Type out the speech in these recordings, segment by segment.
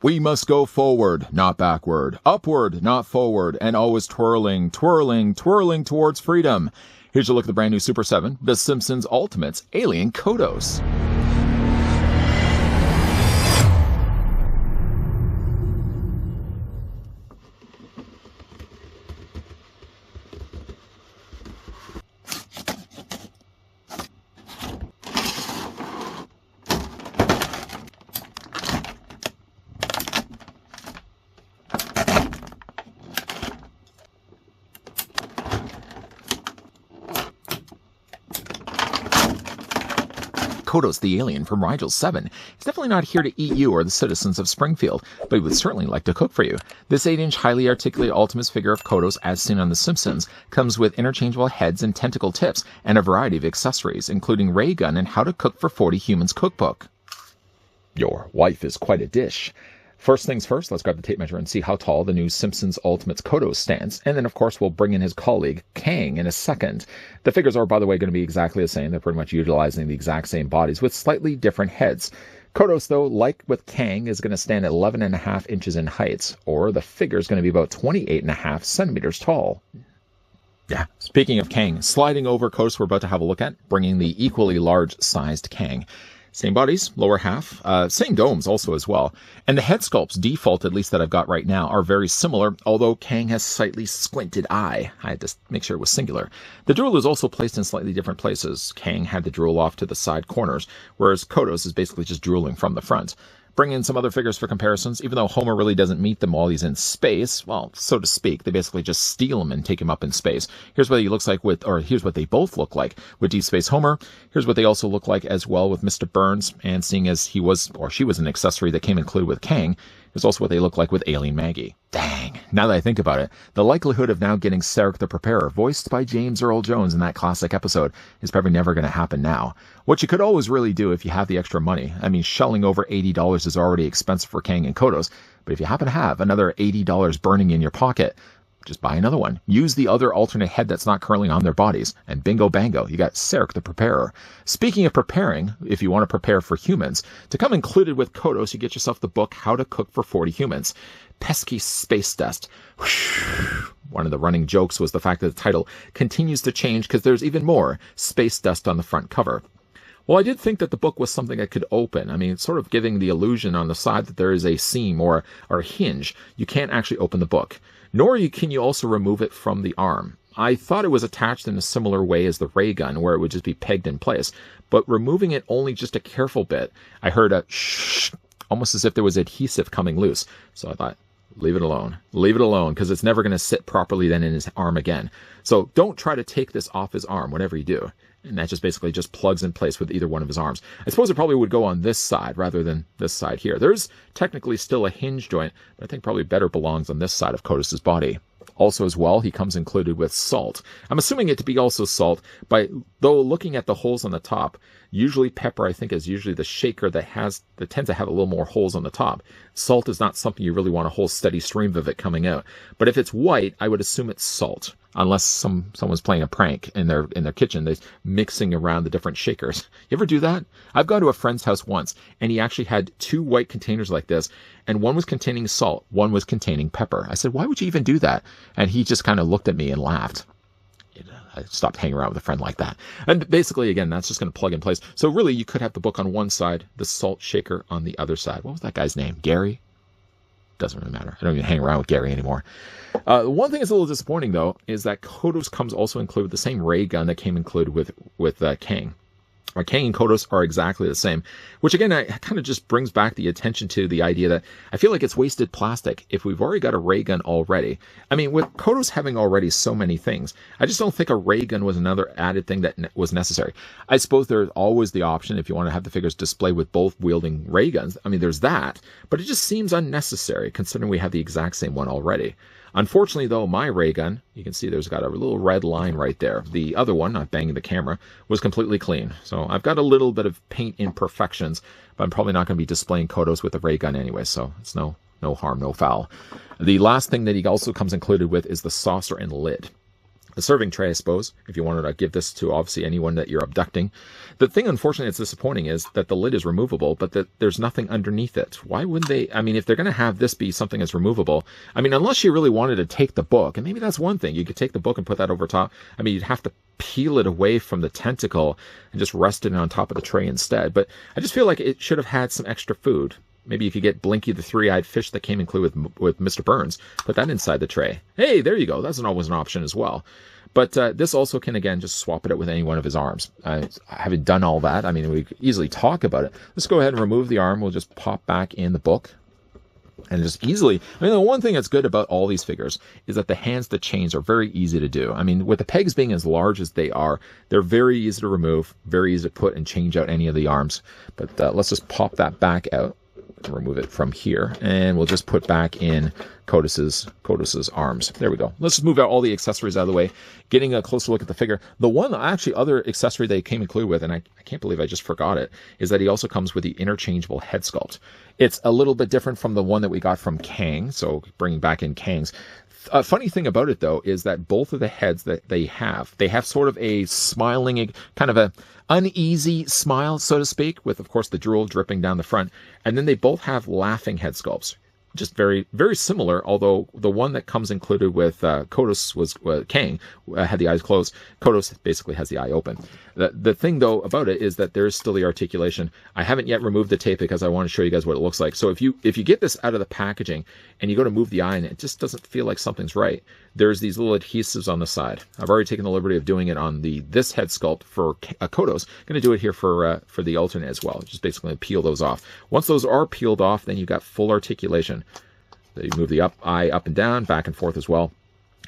We must go forward, not backward, upward, not forward, and always twirling, twirling, twirling towards freedom. Here's a look at the brand new Super 7, The Simpsons Ultimates Alien Kodos. Kodos the alien from Dǝvᴉous 7 is definitely not here to eat you or the citizens of Springfield, but he would certainly like to cook for you. This 8-inch highly articulated Ultimates figure of Kodos, as seen on The Simpsons, comes with interchangeable heads and tentacle tips and a variety of accessories, including ray gun and How to Cook for 40 Humans cookbook. Your wife is quite a dish. First things first, let's grab the tape measure and see how tall the new Simpsons Ultimates Kodos stands. And then, of course, we'll bring in his colleague, Kang, in a second. The figures are, by the way, going to be exactly the same. They're pretty much utilizing the exact same bodies with slightly different heads. Kodos, though, like with Kang, is going to stand at 11.5 inches in height, or the figure is going to be about 28.5 centimeters tall. Yeah, speaking of Kang, sliding over Kodos we're about to have a look at, bringing the equally large-sized Kang. Same bodies, lower half, same domes also as well. And the head sculpts default, at least that I've got right now, are very similar, although Kang has slightly squinted eye. I had to make sure it was singular. The drool is also placed in slightly different places. Kang had the drool off to the side corners, whereas Kodos is basically just drooling from the front. Bring in some other figures for comparisons. Even though Homer really doesn't meet them while he's in space, well, so to speak, they basically just steal him and take him up in space. Here's what he looks like here's what they both look like with Deep Space Homer. Here's what they also look like as well with Mr. Burns. And seeing as she was an accessory that came included with Kang, here's also what they look like with Alien Maggie. Dang. Now that I think about it, the likelihood of now getting Sarek the Preparer, voiced by James Earl Jones in that classic episode, is probably never going to happen now. What you could always really do if you have the extra money, I mean, shelling over $80 is already expensive for Kang and Kodos, but if you happen to have another $80 burning in your pocket, just buy another one. Use the other alternate head that's not currently on their bodies, and bingo bango, you got Sarek the Preparer. Speaking of preparing, if you want to prepare for humans, to come included with Kodos, you get yourself the book How to Cook for 40 Humans. Pesky space dust. One of the running jokes was the fact that the title continues to change because there's even more space dust on the front cover. Well, I did think that the book was something that could open. I mean, it's sort of giving the illusion on the side that there is a seam or a hinge. You can't actually open the book, nor can you also remove it from the arm. I thought it was attached in a similar way as the ray gun, where it would just be pegged in place. But removing it only just a careful bit, I heard a shh, almost as if there was adhesive coming loose. So I thought, leave it alone. Leave it alone, because it's never going to sit properly then in his arm again. So don't try to take this off his arm, whatever you do. And that just basically just plugs in place with either one of his arms. I suppose it probably would go on this side rather than this side here. There's technically still a hinge joint, but I think probably better belongs on this side of Kodos' body. Also as well, he comes included with salt. I'm assuming it to be also salt, but though looking at the holes on the top, usually pepper I think is usually the shaker that tends to have a little more holes on the top. Salt is not something you really want a whole steady stream of it coming out. But if it's white, I would assume it's salt. Unless someone's playing a prank in their kitchen, they're mixing around the different shakers. You ever do that? I've gone to a friend's house once, and he actually had 2 white containers like this, and one was containing salt, one was containing pepper. I said, why would you even do that? And he just kind of looked at me and laughed. I stopped hanging around with a friend like that. And basically, again, that's just going to plug in place. So really, you could have the book on one side, the salt shaker on the other side. What was that guy's name? Gary? Doesn't really matter. I don't even hang around with Gary anymore. One thing that's a little disappointing, though, is that Kodos comes also included with the same ray gun that came included with Kang. Kang and Kodos are exactly the same, which again, kind of just brings back the attention to the idea that I feel like it's wasted plastic if we've already got a ray gun already. I mean, with Kodos having already so many things, I just don't think a ray gun was another added thing that was necessary. I suppose there's always the option if you want to have the figures displayed with both wielding ray guns. I mean, there's that, but it just seems unnecessary considering we have the exact same one already. Unfortunately, though, my ray gun, you can see there's got a little red line right there. The other one, not banging the camera, was completely clean. So I've got a little bit of paint imperfections, but I'm probably not going to be displaying Kodos with a ray gun anyway, so it's no harm, no foul. The last thing that he also comes included with is the saucer and lid. a serving tray, I suppose, if you wanted to give this to obviously anyone that you're abducting. The thing, unfortunately, that's disappointing is that the lid is removable, but that there's nothing underneath it. Why wouldn't they? I mean, if they're going to have this be something that's removable, I mean, unless you really wanted to take the book, and maybe that's one thing. You could take the book and put that over top. I mean, you'd have to peel it away from the tentacle and just rest it on top of the tray instead. But I just feel like it should have had some extra food. Maybe if you get Blinky the three-eyed fish that came included with Mr. Burns, put that inside the tray. Hey, there you go. That's always an option as well. But this also can, again, just swap it out with any one of his arms. Having done all that, I mean, we could easily talk about it. Let's go ahead and remove the arm. We'll just pop back in the book. And just easily, I mean, the one thing that's good about all these figures is that the hands that change are very easy to do. I mean, with the pegs being as large as they are, they're very easy to remove, very easy to put and change out any of the arms. But let's just pop that back out. Remove it from here, and we'll just put back in Kodos's arms. There we go. Let's just move out all the accessories out of the way. Getting a closer look at the figure. The one actually other accessory they came included with, and I can't believe I just forgot it, is that he also comes with the interchangeable head sculpt. It's a little bit different from the one that we got from Kang, so bringing back in Kang's. A funny thing about it, though, is that both of the heads that they have sort of a smiling, kind of a uneasy smile, so to speak, with, of course, the drool dripping down the front. And then they both have laughing head sculpts. Just very, very similar, although the one that comes included with Kodos was Kang, had the eyes closed. Kodos basically has the eye open. The thing, though, about it is that there is still the articulation. I haven't yet removed the tape because I want to show you guys what it looks like. So if you get this out of the packaging and you go to move the eye and it just doesn't feel like something's right, there's these little adhesives on the side. I've already taken the liberty of doing it on this head sculpt for Kodos. I'm going to do it here for the alternate as well. Just basically peel those off. Once those are peeled off, then you've got full articulation. So you move the eye up and down, back and forth as well.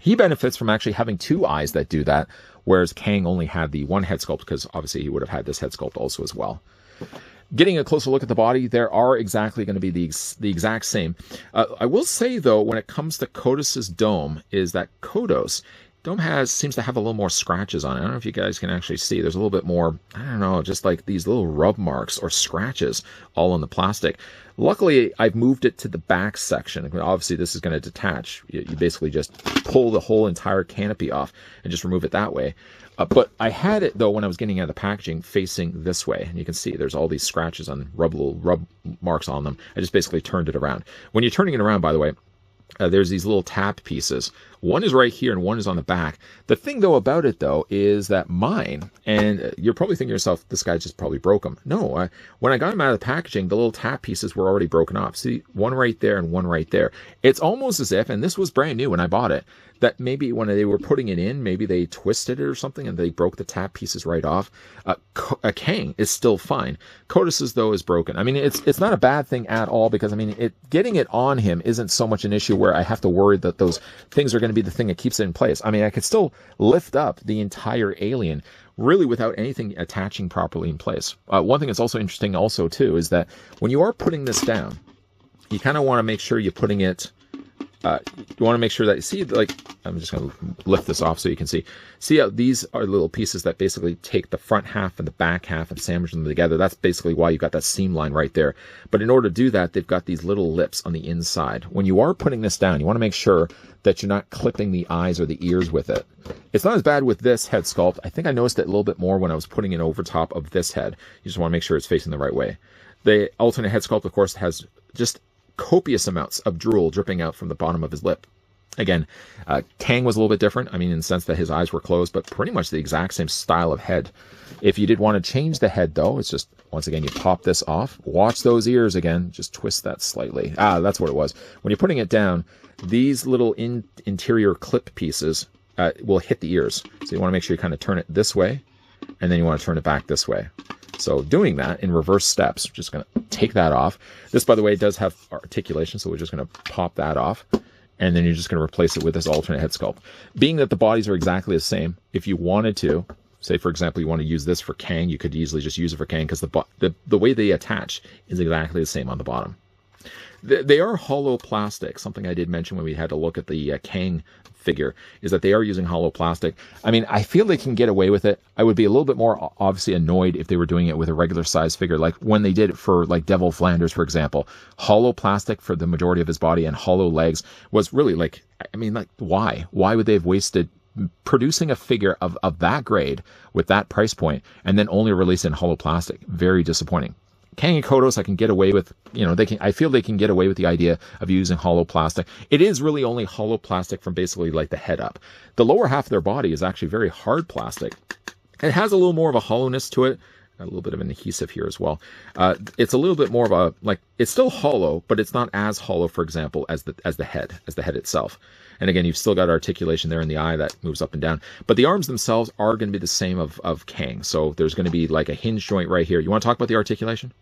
He benefits from actually having two eyes that do that, whereas Kang only had the one head sculpt because obviously he would have had this head sculpt also as well. Getting a closer look at the body, there are exactly going to be the exact same. I will say, though, when it comes to Kodos's dome, is that Kodos seems to have a little more scratches on it. I don't know if you guys can actually see. There's a little bit more, I don't know, just like these little rub marks or scratches all on the plastic. Luckily, I've moved it to the back section. Obviously, this is going to detach. You basically just pull the whole entire canopy off and just remove it that way. But I had it, though, when I was getting out of the packaging, facing this way. And you can see there's all these scratches on little rub marks on them. I just basically turned it around. When you're turning it around, by the way, there's these little tab pieces. One is right here and one is on the back. The thing, though, about it, though, is that mine, and you're probably thinking to yourself, this guy just probably broke them. No, when I got them out of the packaging, the little tab pieces were already broken off. See, one right there and one right there. It's almost as if, and this was brand new when I bought it, that maybe when they were putting it in, maybe they twisted it or something and they broke the tab pieces right off. Kang is still fine. Kodos's, though, is broken. I mean, it's not a bad thing at all because, I mean, getting it on him isn't so much an issue where I have to worry that those things are going to be the thing that keeps it in place. I mean, I could still lift up the entire alien really without anything attaching properly in place. One thing that's also interesting also, too, is that when you are putting this down, you kind of want to make sure you're putting it you want to make sure that, see, like, I'm just going to lift this off so you can see how these are little pieces that basically take the front half and the back half and sandwich them together. That's basically why you've got that seam line right there. But in order to do that, they've got these little lips on the inside. When you are putting this down, you want to make sure that you're not clipping the eyes or the ears with it. It's not as bad with this head sculpt. I think I noticed it a little bit more when I was putting it over top of this head. You just want to make sure it's facing the right way. The alternate head sculpt, of course, has just copious amounts of drool dripping out from the bottom of his lip. Again, Kang was a little bit different. I mean, in the sense that his eyes were closed, but pretty much the exact same style of head. If you did want to change the head, though, it's just, once again, you pop this off. Watch those ears again. Just twist that slightly. That's what it was. When you're putting it down, these little interior clip pieces will hit the ears. So you want to make sure you kind of turn it this way, and then you want to turn it back this way. So doing that in reverse steps, just going to take that off. This, by the way, does have articulation, so we're just going to pop that off. And then you're just going to replace it with this alternate head sculpt. Being that the bodies are exactly the same, if you wanted to, say, for example, you want to use this for Kang, you could easily just use it for Kang because the way they attach is exactly the same on the bottom. They are hollow plastic. Something I did mention when we had to look at the Kang figure is that they are using hollow plastic. I mean, I feel they can get away with it. I would be a little bit more obviously annoyed if they were doing it with a regular size figure, like when they did it for like Devil Flanders, for example. Hollow plastic for the majority of his body and hollow legs was really like, I mean, like, why? Why would they have wasted producing a figure of that grade with that price point and then only release it in hollow plastic. Very disappointing. Kang and Kodos, I can get away with, I feel they can get away with the idea of using hollow plastic. It is really only hollow plastic from basically like the head up. The lower half of their body is actually very hard plastic. It has a little more of a hollowness to it. A little bit of an adhesive here as well. It's a little bit more of a, it's still hollow, but it's not as hollow, for example, as the head itself. And again, you've still got articulation there in the eye that moves up and down. But the arms themselves are going to be the same of Kang. So there's going to be like a hinge joint right here. You want to talk about the articulation?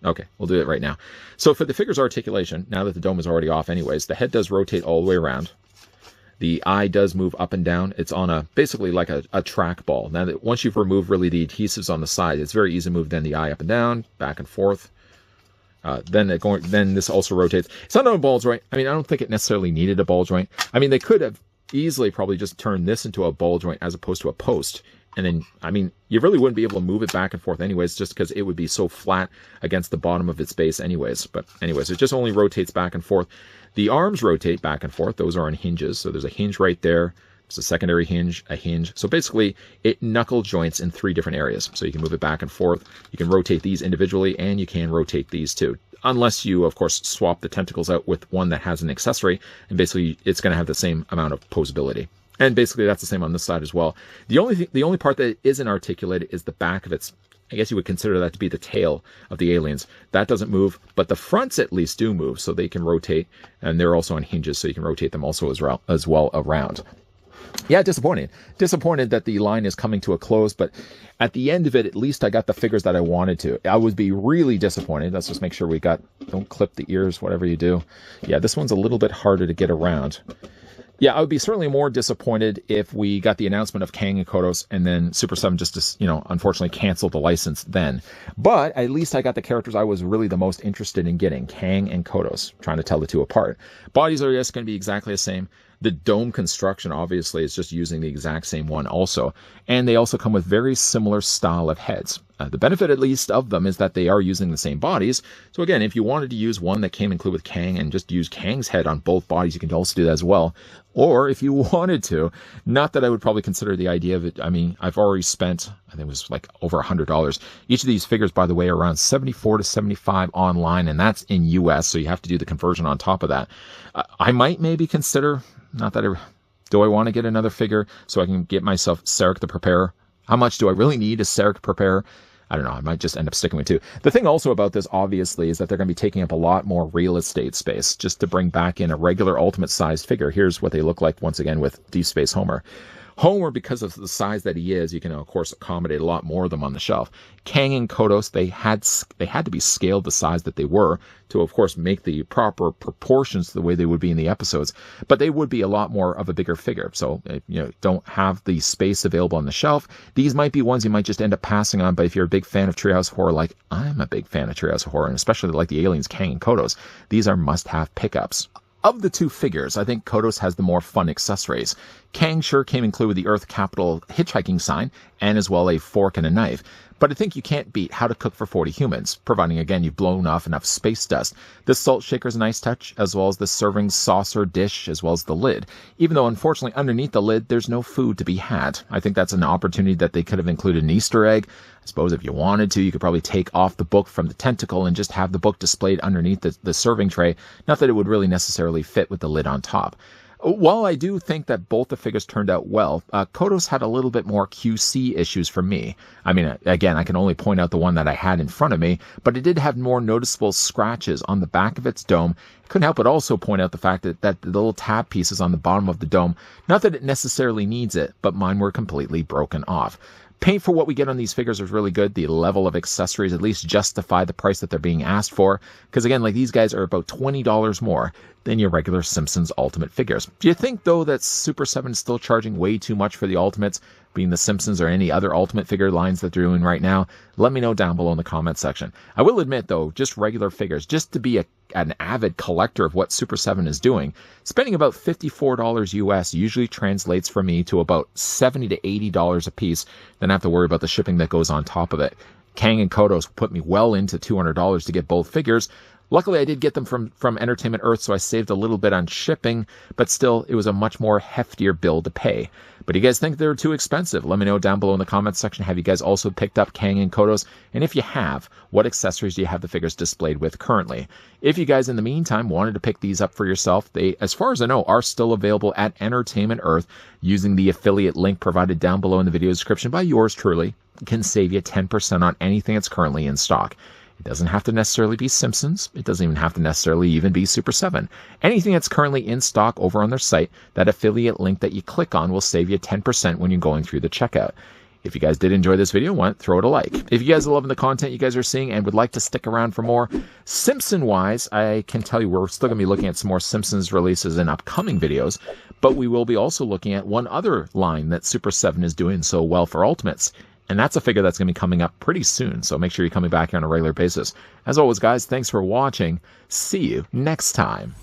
Okay, we'll do it right now. So for the figure's articulation, now that the dome is already off anyways, the head does rotate all the way around. The eye does move up and down. It's on basically like a trackball. Now that once you've removed really the adhesives on the side, it's very easy to move then the eye up and down, back and forth. Then this also rotates. It's not on a ball joint. I mean, I don't think it necessarily needed a ball joint. I mean, they could have easily probably just turned this into a ball joint as opposed to a post. And then, I mean, you really wouldn't be able to move it back and forth anyways, just because it would be so flat against the bottom of its base anyways. But anyways, it just only rotates back and forth. The arms rotate back and forth. Those are on hinges. So there's a hinge right there. There's a secondary hinge, a hinge. So basically, it knuckle joints in 3 different areas. So you can move it back and forth. You can rotate these individually, and you can rotate these too. Unless you, of course, swap the tentacles out with one that has an accessory. And basically, it's going to have the same amount of posability. And basically, that's the same on this side as well. The only part that isn't articulated is the back of its, I guess you would consider that to be the tail of the aliens. That doesn't move, but the fronts at least do move, so they can rotate, and they're also on hinges, so you can rotate them also as well around. Yeah, disappointed. Disappointed that the line is coming to a close, but at the end of it, at least I got the figures that I wanted to. I would be really disappointed. Let's just make sure don't clip the ears, whatever you do. Yeah, this one's a little bit harder to get around. Yeah, I would be certainly more disappointed if we got the announcement of Kang and Kodos and then Super7 just, unfortunately canceled the license then. But at least I got the characters I was really the most interested in getting, Kang and Kodos, trying to tell the two apart. Bodies are just going to be exactly the same. The dome construction, obviously, is just using the exact same one also. And they also come with very similar style of heads. The benefit, at least, of them is that they are using the same bodies. So again, if you wanted to use one that came included with Kang and just use Kang's head on both bodies, you can also do that as well. Or if you wanted to, not that I would probably consider the idea of it. I mean, I've already spent, I think it was like over $100. Each of these figures, by the way, are around $74 to $75 online, and that's in US, so you have to do the conversion on top of that. I might maybe consider, do I want to get another figure so I can get myself Sarek the Preparer? How much do I really need a Sarek Preparer? I don't know. I might just end up sticking with 2. The thing also about this, obviously, is that they're going to be taking up a lot more real estate space just to bring back in a regular ultimate-sized figure. Here's what they look like, once again, with Deep Space Homer. Homer, because of the size that he is, you can, of course, accommodate a lot more of them on the shelf. Kang and Kodos, they had to be scaled the size that they were to, of course, make the proper proportions to the way they would be in the episodes. But they would be a lot more of a bigger figure. So, don't have the space available on the shelf. These might be ones you might just end up passing on. But if you're a big fan of Treehouse of Horror, like I'm a big fan of Treehouse of Horror, and especially like the aliens, Kang and Kodos, these are must-have pickups. Of the 2 figures, I think Kodos has the more fun accessories. Kang sure came included with the Earth Capital hitchhiking sign, and as well a fork and a knife. But I think you can't beat How to Cook for 40 Humans, providing, again, you've blown off enough space dust. The salt shaker's a nice touch, as well as the serving saucer dish, as well as the lid. Even though, unfortunately, underneath the lid, there's no food to be had. I think that's an opportunity that they could have included an Easter egg. I suppose if you wanted to, you could probably take off the book from the tentacle and just have the book displayed underneath the serving tray. Not that it would really necessarily fit with the lid on top. While I do think that both the figures turned out well, Kodos had a little bit more QC issues for me. I mean, again, I can only point out the one that I had in front of me, but it did have more noticeable scratches on the back of its dome. Couldn't help but also point out the fact that the little tab pieces on the bottom of the dome, not that it necessarily needs it, but mine were completely broken off. Paint for what we get on these figures is really good. The level of accessories at least justify the price that they're being asked for. Because again, like these guys are about $20 more than your regular Simpsons Ultimate figures. Do you think, though, that Super7 is still charging way too much for the Ultimates, being the Simpsons or any other Ultimate figure lines that they're doing right now? Let me know down below in the comment section. I will admit, though, just regular figures, just to be an avid collector of what Super7 is doing, spending about $54 US usually translates for me to about $70 to $80 a piece. Then I have to worry about the shipping that goes on top of it. Kang and Kodos put me well into $200 to get both figures. Luckily, I did get them from Entertainment Earth, so I saved a little bit on shipping, but still, it was a much more heftier bill to pay. But you guys think they're too expensive? Let me know down below in the comments section. Have you guys also picked up Kang and Kodos? And if you have, what accessories do you have the figures displayed with currently? If you guys, in the meantime, wanted to pick these up for yourself, they, as far as I know, are still available at Entertainment Earth using the affiliate link provided down below in the video description by yours truly. It can save you 10% on anything that's currently in stock. It doesn't have to necessarily be Simpsons. It doesn't even have to necessarily even be Super7. Anything that's currently in stock over on their site, that affiliate link that you click on will save you 10% when you're going through the checkout. If you guys did enjoy this video, why not throw it a like. If you guys are loving the content you guys are seeing and would like to stick around for more, Simpson-wise, I can tell you we're still going to be looking at some more Simpsons releases in upcoming videos, but we will be also looking at one other line that Super7 is doing so well for Ultimates. And that's a figure that's going to be coming up pretty soon, so make sure you're coming back here on a regular basis. As always, guys, thanks for watching. See you next time.